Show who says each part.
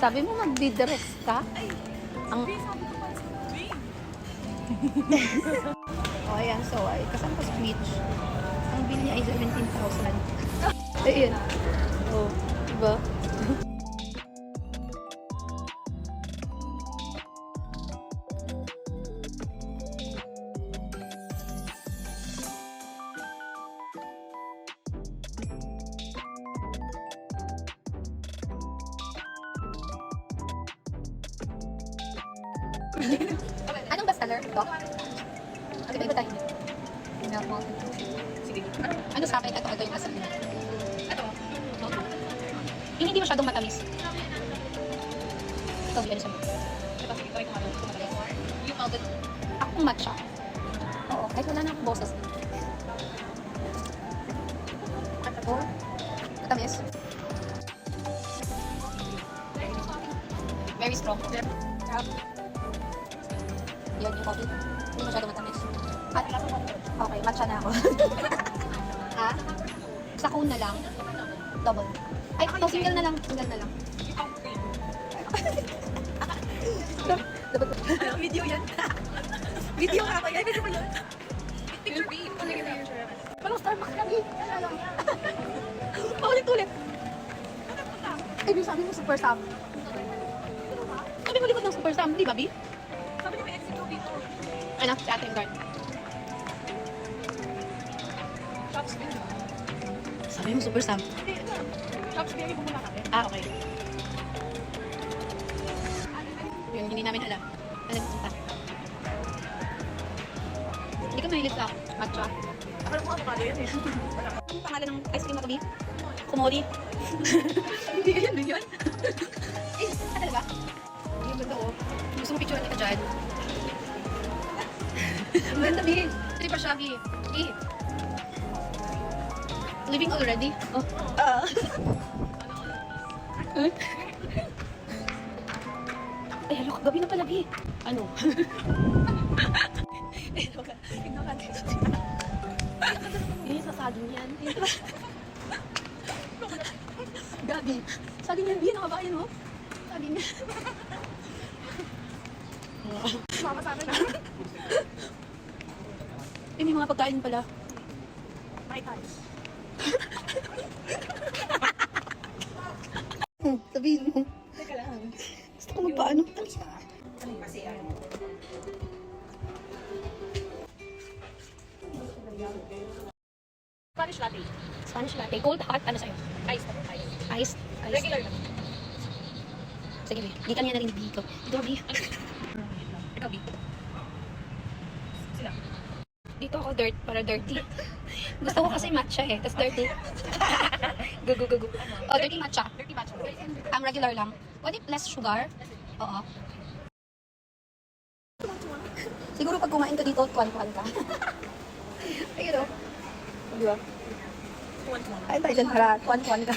Speaker 1: Sabi mo magdidress ka? Ang... Oh, ayan. So, ay, kasama ko si Mitch. Ang bill niya ay 17,000. Ayun. Oh, diba? Anong bestseller ito? Kasi ba iba tayo? Milk Mountain. Sige. Ano sa akin? Ito yung asal nila. Ito? Yung hindi masyadong matamis. Ito, yan siya. Ito, sige. Ito yung yung malted. Akong matcha. Oo, kahit wala na akong boses. Ito. Matamis. Very strong. Yan yung coffee. Hindi masyado matamis. At, okay, matcha na ako. Ha? Sa cone na lang. Double. Ay, no, single na lang. Single na lang. Video yan. Video nga ako yan. Video mo yun. Picture B. Parang Starbucks kami. Paulit-ulit. Ay, sabi mo Super Sam. Sabi mo likod ng Super Sam. Di ba, B? Sabi niya may exit dito. Ano? Si Ate yung guard. Shops Berry. Sabi mo Super Sam. Hindi, ito. Shops Berry po muna kami. Ah, okay. Yun, hindi namin alam. Alam ko pa. Hindi ka mahilig sa matcha.
Speaker 2: Alam mo ano pa yun eh.
Speaker 1: Anong pangalan ng ice cream na kami? Kumori. Hindi ka yan, hindi yan. Eh, talaga? Hindi yung ganda oh. Gusto mo picturean kita dyan? Ang ganda, B. Hindi pa siya, B. Living already? Oh. Ay, halo, gabi na pala, B. Ano? Eh, halo ka. Tignan ka. Hindi, sa saging yan. Gabi. Saging yan, B. Nakabayan, oh. Saging yan.
Speaker 2: Mama sa amin na.
Speaker 1: Eh, may mga pagkain pala.
Speaker 2: May tayo.
Speaker 1: Sabihin mo.
Speaker 2: Teka lang.
Speaker 1: Gusto ko magpaano.
Speaker 2: Ano kasi ano? Spanish latte.
Speaker 1: Spanish latte. Cold, hot. Ano sa'yo?
Speaker 2: Ice.
Speaker 1: Iced.
Speaker 2: Regular lang.
Speaker 1: Sige, B. Di ka niya narinig dito. Dito, B.
Speaker 2: Ikaw, B. Sila.
Speaker 1: Dito ako dirt, para dirty. Gusto ko kasi matcha eh, tas dirty. Gugu. Oh, dirty matcha.
Speaker 2: Dirty matcha.
Speaker 1: Regular lang. What if less sugar? Oo. Siguro pag kumain ka dito, tuwan-tuwan ka. Ayun o. Di ba?
Speaker 2: Tuwan-tuwan.
Speaker 1: Ay, tayo dyan para tuwan-tuwan ka.